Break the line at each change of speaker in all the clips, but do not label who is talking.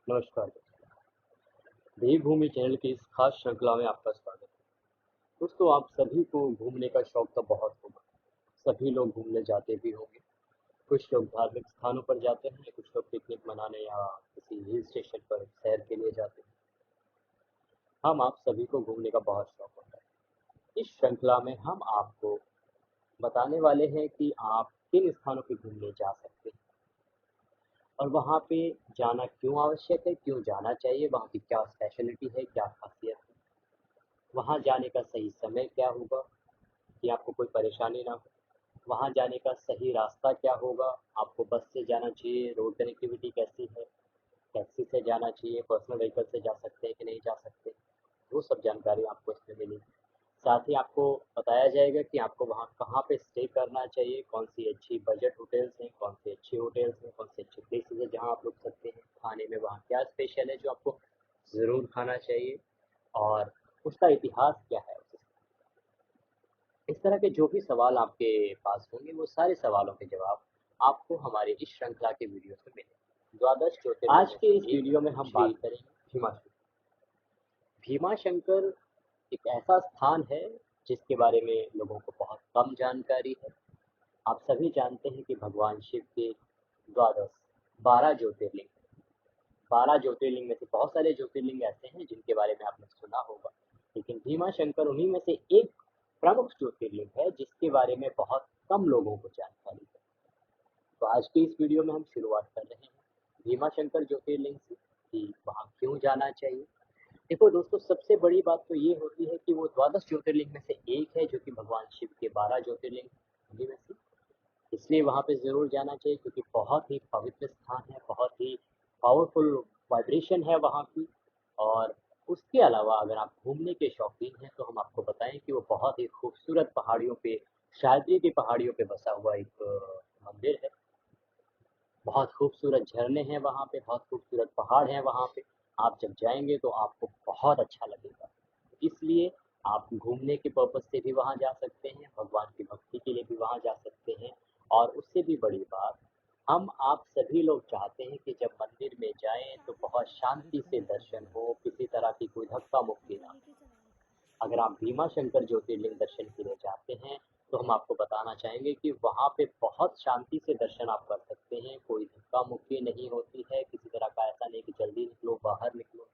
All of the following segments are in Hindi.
नमस्कार दोस्तों। देवभूमि चैनल की इस खास श्रृंखला में आपका स्वागत है। दोस्तों, आप सभी को घूमने का शौक तो बहुत होगा। सभी लोग घूमने जाते भी होंगे। कुछ लोग धार्मिक स्थानों पर जाते हैं, कुछ लोग पिकनिक मनाने या किसी हिल स्टेशन पर सैर के लिए जाते हैं। हम आप सभी को घूमने का बहुत शौक होता है। इस श्रृंखला में हम आपको बताने वाले हैं कि आप किन स्थानों पर घूमने जा सकते हैं और वहाँ पे जाना क्यों आवश्यक है, क्यों जाना चाहिए, वहाँ की क्या स्पेशलिटी है, क्या खासियत है, वहाँ जाने का सही समय क्या होगा कि आपको कोई परेशानी ना हो, वहाँ जाने का सही रास्ता क्या होगा, आपको बस से जाना चाहिए, रोड कनेक्टिविटी कैसी है, टैक्सी से जाना चाहिए, पर्सनल व्हीकल से जा सकते हैं कि नहीं जा सकते, वो सब जानकारी आपको इसमें मिलेगी। साथ ही आपको बताया जाएगा कि आपको वहाँ कहाँ पे स्टे करना चाहिए, कौन सी अच्छी बजट होटल्स हैं, कौन सी अच्छी होटल्स हैं, कौन से अच्छे प्लेसेस हैं जहाँ आप रुक सकते हैं, खाने में वहाँ क्या स्पेशल है जो आपको ज़रूर खाना चाहिए और उसका इतिहास क्या है। इस तरह के जो भी सवाल आपके पास होंगे वो सारे सवालों के जवाब आपको हमारी इस श्रृंखला के वीडियो में मिलेंगे। द्वादश ज्योतिर्लिंग आज के इस वीडियो में हम बात करेंगे भीमाशंकर। भीमाशंकर एक ऐसा स्थान है जिसके बारे में लोगों को बहुत कम जानकारी है। आप सभी जानते हैं कि भगवान शिव के द्वादश 12 ज्योतिर्लिंग, 12 ज्योतिर्लिंग में से बहुत सारे ज्योतिर्लिंग ऐसे हैं जिनके बारे में आपने सुना होगा, लेकिन भीमाशंकर उन्हीं में से एक प्रमुख ज्योतिर्लिंग है जिसके बारे में बहुत कम लोगों को जानकारी है। तो आज की इस वीडियो में हम शुरुआत कर रहे हैं भीमाशंकर ज्योतिर्लिंग से कि वहाँ क्यों जाना चाहिए। देखो दोस्तों, सबसे बड़ी बात तो ये होती है कि वो द्वादश ज्योतिर्लिंग में से एक है जो कि भगवान शिव के 12 ज्योतिर्लिंग उन्हीं में से, इसलिए वहाँ पे ज़रूर जाना चाहिए क्योंकि बहुत ही पवित्र स्थान है, बहुत ही पावरफुल वाइब्रेशन है वहाँ की। और उसके अलावा अगर आप घूमने के शौकीन हैं तो हम आपको बताएं कि वो बहुत ही खूबसूरत पहाड़ियों पे, शायदरी की पहाड़ियों पे बसा हुआ एक मंदिर है। बहुत खूबसूरत झरने हैं वहाँ पे, बहुत खूबसूरत पहाड़ हैं वहाँ पे। आप जब जाएंगे तो आपको बहुत अच्छा लगेगा। इसलिए आप घूमने के पर्पज़ से भी वहाँ जा सकते हैं, भगवान की भक्ति के लिए भी वहाँ जा सकते हैं। और उससे भी बड़ी बात, हम आप सभी लोग चाहते हैं कि जब मंदिर में जाएं तो बहुत शांति से दर्शन हो, किसी तरह की कोई धक्का मुक्की ना हो। अगर आप भीमाशंकर ज्योतिर्लिंग दर्शन के लिए जाते हैं तो हम आपको बताना चाहेंगे कि वहाँ पे बहुत शांति से दर्शन आप कर सकते हैं, कोई धक्का मुक्की नहीं होती है, किसी तरह का ऐसा नहीं कि जल्दी निकलो बाहर निकलो।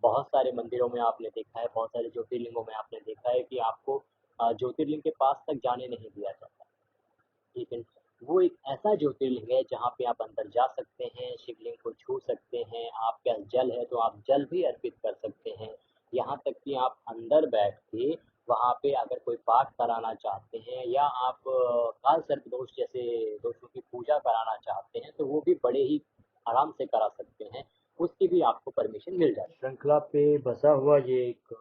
बहुत सारे मंदिरों में आपने देखा है, बहुत सारे ज्योतिर्लिंगों में आपने देखा है कि आपको ज्योतिर्लिंग के पास तक जाने नहीं दिया जाता, लेकिन वो एक ऐसा ज्योतिर्लिंग है जहाँ पे आप अंदर जा सकते हैं, शिवलिंग को छू सकते हैं, आपके पास जल है तो आप जल भी अर्पित कर सकते हैं। यहाँ तक कि आप अंदर बैठ के वहाँ पे अगर कोई पाठ कराना चाहते हैं या आप काल सर्प दोष जैसे दोषों की पूजा कराना चाहते हैं तो वो भी बड़े ही आराम से करा सकते हैं, उसकी भी आपको परमिशन मिल जाती है। श्रृंखला पे बसा हुआ ये एक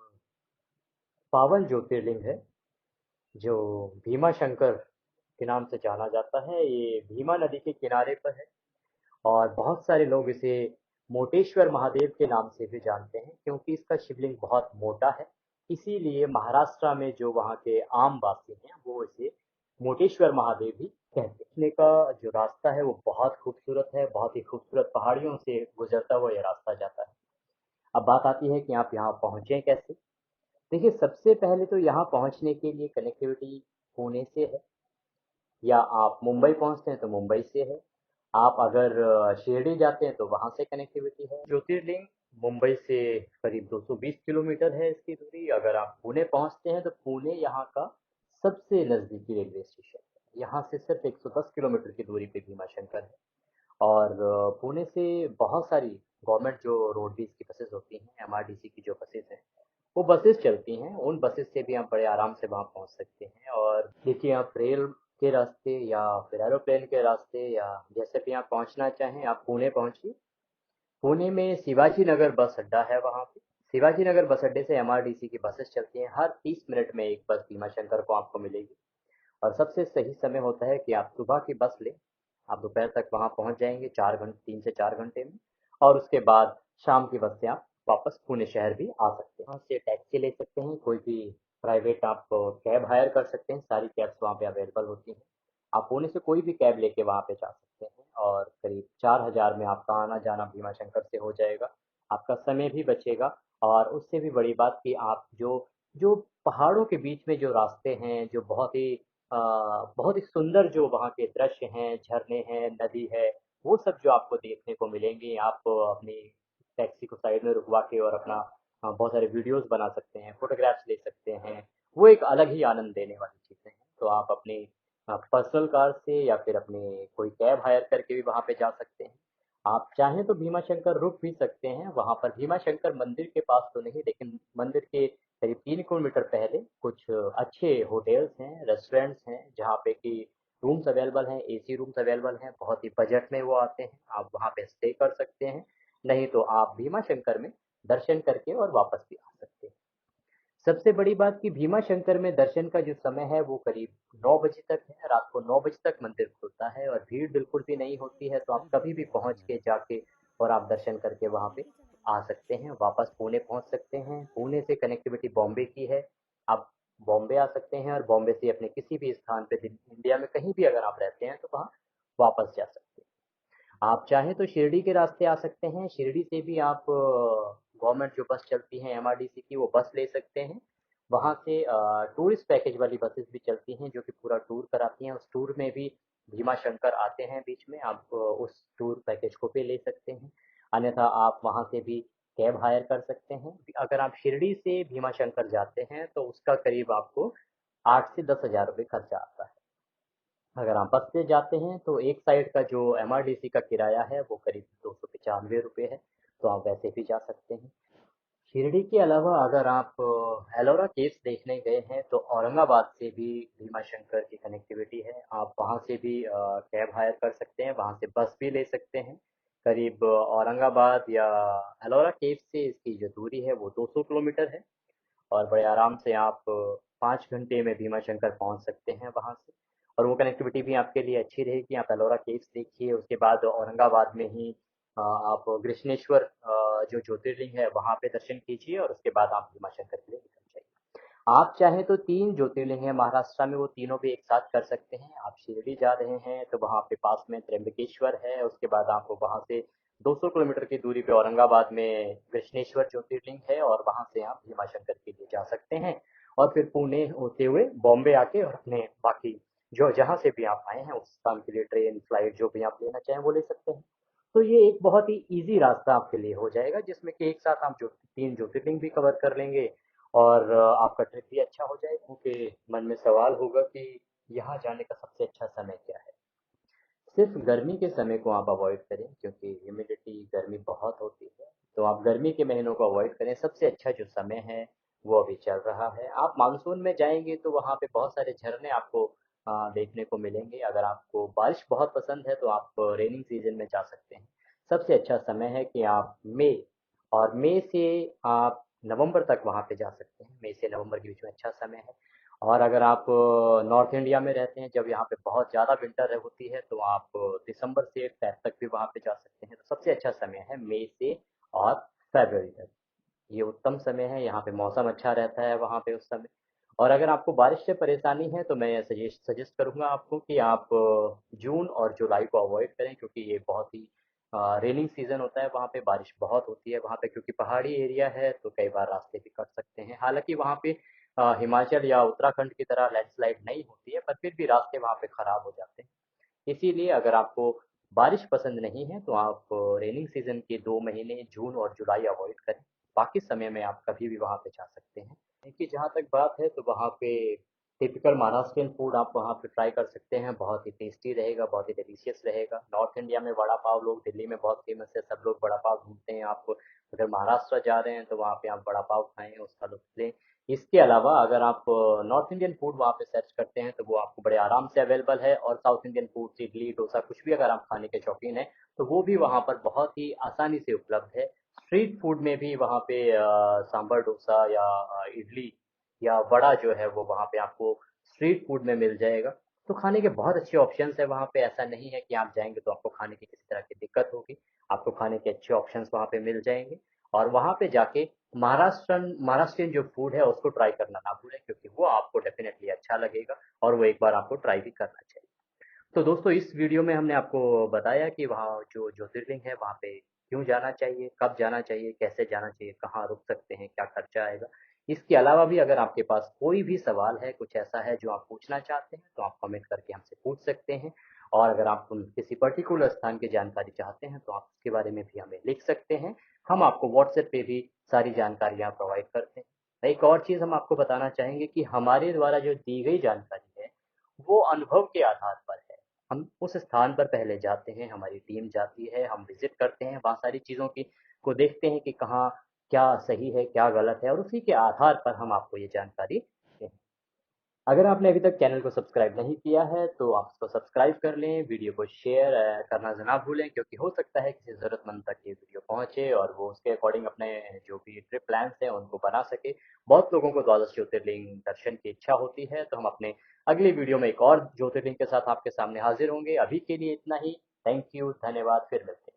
पावन ज्योतिर्लिंग है जो भीमाशंकर के नाम से जाना जाता है। ये भीमा नदी के किनारे पर है और बहुत सारे लोग इसे मोटेश्वर महादेव के नाम से भी जानते हैं क्योंकि इसका शिवलिंग बहुत मोटा है। इसीलिए महाराष्ट्र में जो वहाँ के आम वासी हैं वो इसे मोटेश्वर महादेव भी कहते हैं। इसने का जो रास्ता है वो बहुत खूबसूरत है, बहुत ही खूबसूरत पहाड़ियों से गुजरता हुआ ये रास्ता जाता है। अब बात आती है कि आप यहाँ पहुँचे कैसे। देखिए, सबसे पहले तो यहाँ पहुँचने के लिए कनेक्टिविटी पुणे से है, या आप मुंबई पहुँचते हैं तो मुंबई से है। आप अगर शिरडी जाते हैं तो वहाँ से कनेक्टिविटी है। ज्योतिर्लिंग मुंबई से करीब 220 किलोमीटर है इसकी दूरी। अगर आप पुणे पहुँचते हैं तो पुणे यहाँ का सबसे नज़दीकी रेलवे स्टेशन है। यहाँ से सिर्फ 110 किलोमीटर की दूरी पे भीमाशंकर है। और पुणे से बहुत सारी गवर्नमेंट जो रोडवेज की बसेस होती हैं, एमआरटीसी की जो बसेस हैं, वो बसेस चलती हैं। उन बसेस से भी आप बड़े आराम से वहाँ पहुँच सकते हैं। और देखिए, आप रेल के रास्ते या फिर एरोप्लेन के रास्ते या जैसे भी आप पहुँचना चाहें आप पुणे पहुँचिए। पुणे में शिवाजी नगर बस अड्डा है वहाँ पे। शिवाजी नगर बस अड्डे से एमआरटीसी की बसेस चलती हैं। हर 30 मिनट में एक बस भीमाशंकर को आपको मिलेगी। और सबसे सही समय होता है कि आप सुबह की बस लें। आप दोपहर तक वहाँ पहुँच जाएंगे 4 घंटे, 3 से 4 घंटे में। और उसके बाद शाम की बस से आप वापस पुणे शहर भी आ सकते हैं। वहाँ से टैक्सी ले सकते हैं, कोई भी प्राइवेट आप कैब हायर कर सकते हैं, सारी कैब्स वहाँ पे अवेलेबल होती हैं। आप पुणे से कोई भी कैब लेके वहाँ पे जा सकते हैं और करीब 4000 में आपका आना जाना भीमा शंकर से हो जाएगा। आपका समय भी बचेगा और उससे भी बड़ी बात कि आप जो जो पहाड़ों के बीच में जो रास्ते हैं, जो बहुत ही सुंदर जो वहाँ के दृश्य हैं, झरने हैं, नदी है, वो सब जो आपको देखने को मिलेंगे। आप अपनी टैक्सी को साइड में रुकवा के और अपना बहुत सारे वीडियोस बना सकते हैं, फोटोग्राफ्स ले सकते हैं। वो एक अलग ही आनंद देने वाली चीज़ें हैं। तो आप अपनी पर्सनल कार से या फिर अपने कोई कैब हायर करके भी वहाँ पे जा सकते हैं। आप चाहें तो भीमा शंकर रुक भी सकते हैं वहाँ पर। भीमा शंकर मंदिर के पास तो नहीं, लेकिन मंदिर के करीब 3 किलोमीटर पहले कुछ अच्छे होटल्स हैं, रेस्टोरेंट्स हैं, जहाँ पे कि रूम्स अवेलेबल हैं, एसी रूम्स अवेलेबल हैं, बहुत ही बजट में वो आते हैं। आप वहाँ पे स्टे कर सकते हैं। नहीं तो आप भीमा शंकर में दर्शन करके और वापस भी आ सकते हैं। सबसे बड़ी बात कि भीमा शंकर में दर्शन का जो समय है वो करीब 9 बजे तक है। रात को 9 बजे तक मंदिर खुलता है और भीड़ बिल्कुल भी नहीं होती है। तो आप कभी भी पहुंच के जाके और आप दर्शन करके वहां पे आ सकते हैं। वापस पुणे पहुंच सकते हैं। पुणे से कनेक्टिविटी बॉम्बे की है। आप बॉम्बे आ सकते हैं और बॉम्बे से अपने किसी भी स्थान पे इंडिया में कहीं भी अगर आप रहते हैं तो वहाँ वापस जा सकते हैं। आप चाहें तो शिरडी के रास्ते आ सकते हैं। शिरडी से भी आप गवर्नमेंट जो बस चलती है एमआरडीसी की, वो बस ले सकते हैं। वहाँ से टूरिस्ट पैकेज वाली बसेस भी चलती हैं जो कि पूरा टूर कराती हैं। उस टूर में भी भीमा शंकर आते हैं बीच में। आप उस टूर पैकेज को भी ले सकते हैं। अन्यथा आप वहाँ से भी कैब हायर कर सकते हैं। अगर आप शिरडी से भीमा शंकर जाते हैं तो उसका करीब आपको 8 से 10 हज़ार रुपये खर्चा आता है। अगर आप बस से जाते हैं तो एक साइड का जो एमआरडीसी का किराया है वो करीब 295 रुपये है। तो आप वैसे भी जा सकते हैं। शिरडी के अलावा अगर आप एलोरा केव्स देखने गए हैं तो औरंगाबाद से भी भीमा शंकर की कनेक्टिविटी है। आप वहाँ से भी कैब हायर कर सकते हैं, वहाँ से बस भी ले सकते हैं। करीब औरंगाबाद या एलोरा केव्स से इसकी जो दूरी है वो 200 किलोमीटर है। और बड़े आराम से आप 5 घंटे में भीमा शंकर पहुंच सकते हैं वहां से। और वो कनेक्टिविटी भी आपके लिए अच्छी रहेगी। आप एलोरा केव्स देखिए, उसके बाद औरंगाबाद में ही आप कृष्णेश्वर जो ज्योतिर्लिंग है वहां पे दर्शन कीजिए और उसके बाद आप भीमा शंकर के लिए निकल जाइए। आप चाहें तो 3 ज्योतिर्लिंग है महाराष्ट्र में, वो तीनों भी एक साथ कर सकते हैं। आप शिरडी जा रहे हैं तो वहाँ पे पास में त्र्यंबकेश्वर है। उसके बाद आपको वहाँ से 200 किलोमीटर की दूरी पे औरंगाबाद में कृष्णेश्वर ज्योतिर्लिंग है और वहाँ से आप भीमा शंकर के लिए जा सकते हैं। और फिर पुणे होते हुए बॉम्बे आके और अपने बाकी जो जहाँ से भी आप आए हैं उस स्थान के लिए ट्रेन फ्लाइट जो भी आप लेना चाहें वो ले सकते हैं। तो ये एक बहुत ही इजी रास्ता आपके लिए हो जाएगा जिसमें कि एक साथ आप जो 3 ज्योतिर्लिंग भी कवर कर लेंगे और आपका ट्रिप भी अच्छा हो जाए। क्योंकि मन में सवाल होगा कि यहाँ जाने का सबसे अच्छा समय क्या है। सिर्फ गर्मी के समय को आप अवॉइड करें क्योंकि ह्यूमिडिटी गर्मी बहुत होती है। तो आप गर्मी के महीनों को अवॉइड करें। सबसे अच्छा जो समय है वो अभी चल रहा है। आप मानसून में जाएंगे तो वहाँ पे बहुत सारे झरने आपको देखने को मिलेंगे। अगर आपको बारिश बहुत पसंद है तो आप रेनिंग सीजन में जा सकते हैं। सबसे अच्छा समय है कि आप मई और मई से आप नवंबर तक वहाँ पे जा सकते हैं। मई से नवंबर के बीच में अच्छा समय है। और अगर आप नॉर्थ इंडिया में रहते हैं जब यहाँ पे बहुत ज़्यादा विंटर होती है तो आप दिसंबर से फेब तक भी वहाँ पे जा सकते हैं। तो सबसे अच्छा समय है मई से और फरवरी तक। ये उत्तम समय है। यहाँ पे मौसम अच्छा रहता है वहाँ पे उस समय। और अगर आपको बारिश से परेशानी है तो मैं सजेस्ट करूँगा आपको कि आप जून और जुलाई को अवॉइड करें क्योंकि ये बहुत ही रेनिंग सीजन होता है। वहाँ पे बारिश बहुत होती है वहाँ पे क्योंकि पहाड़ी एरिया है तो कई बार रास्ते भी कट सकते हैं। हालांकि वहाँ पे हिमाचल या उत्तराखंड की तरह लैंडस्लाइड नहीं होती है पर फिर भी रास्ते वहाँ पे खराब हो जाते हैं। इसीलिए अगर आपको बारिश पसंद नहीं है तो आप रेनिंग सीजन के 2 महीने जून और जुलाई अवॉइड करें। बाकी समय में आप कभी भी वहाँ पे जा सकते हैं। देखिए जहाँ तक बात है तो वहाँ पे टिपिकल महाराष्ट्रियन फूड आप वहाँ पे ट्राई कर सकते हैं। बहुत ही टेस्टी रहेगा, बहुत ही डिलीशियस रहेगा। नॉर्थ इंडिया में वड़ा पाव लोग दिल्ली में बहुत फेमस है, सब लोग वड़ा पाव ढूंढते हैं। आप अगर महाराष्ट्र जा रहे हैं तो वहाँ पे आप वड़ा पाव खाएं, उसका लुत्फ लें। इसके अलावा अगर आप नॉर्थ इंडियन फूड वहाँ पे सर्च करते हैं तो वो आपको बड़े आराम से अवेलेबल है। और south Indian food idli dosa कुछ भी अगर आप खाने के शौकीन हैं तो वो भी वहाँ पर बहुत ही आसानी से उपलब्ध है। स्ट्रीट फूड में भी वहाँ पे सांभर डोसा या इडली या वड़ा जो है वो वहाँ पे आपको स्ट्रीट फूड में मिल जाएगा। तो खाने के बहुत अच्छे ऑप्शंस है वहाँ पे। ऐसा नहीं है कि आप जाएंगे तो आपको खाने की किसी तरह की दिक्कत होगी। आपको खाने के अच्छे ऑप्शंस वहाँ पे मिल जाएंगे। और वहाँ पे जाके महाराष्ट्रियन जो फूड है उसको ट्राई करना ना भूलें क्योंकि वो आपको डेफिनेटली अच्छा लगेगा और वो एक बार आपको ट्राई भी करना चाहिए। तो दोस्तों इस वीडियो में हमने आपको बताया कि वहाँ जो ज्योतिर्लिंग है वहाँ पे क्यों जाना चाहिए, कब जाना चाहिए, कैसे जाना चाहिए, कहाँ रुक सकते हैं, क्या खर्चा आएगा। इसके अलावा भी अगर आपके पास कोई भी सवाल है, कुछ ऐसा है जो आप पूछना चाहते हैं, तो आप कमेंट करके हमसे पूछ सकते हैं। और अगर आप किसी पर्टिकुलर स्थान की जानकारी चाहते हैं, तो आप उसके बारे में भी हमें लिख सकते हैं। हम आपको व्हाट्सएप पे भी सारी जानकारियाँ प्रोवाइड करते हैं। एक और चीज़ हम आपको बताना चाहेंगे कि हमारे द्वारा जो दी गई जानकारी है, वो अनुभव के आधार पर है। हम उस स्थान पर पहले जाते हैं, हमारी टीम जाती है, हम विज़िट करते हैं, वहाँ सारी चीज़ों की को देखते हैं कि कहाँ क्या सही है, क्या गलत है और उसी के आधार पर हम आपको ये जानकारी देते हैं। अगर आपने अभी तक चैनल को सब्सक्राइब नहीं किया है, तो आप इसको सब्सक्राइब कर लें, वीडियो को शेयर करना ना भूलें क्योंकि हो सकता है किसी ज़रूरतमंद तक ये वीडियो पहुँचे और वो उसके अकॉर्डिंग अपने जो भी ट्रिप प्लान्स हैं, उनको बना सके। बहुत लोगों को द्वादश ज्योतिर्लिंग दर्शन की इच्छा होती है, तो हम अपने अगली वीडियो में एक और ज्योतिर्लिंग के साथ आपके सामने हाज़िर होंगे। अभी के लिए इतना ही। थैंक यू, धन्यवाद, फिर मिलते हैं।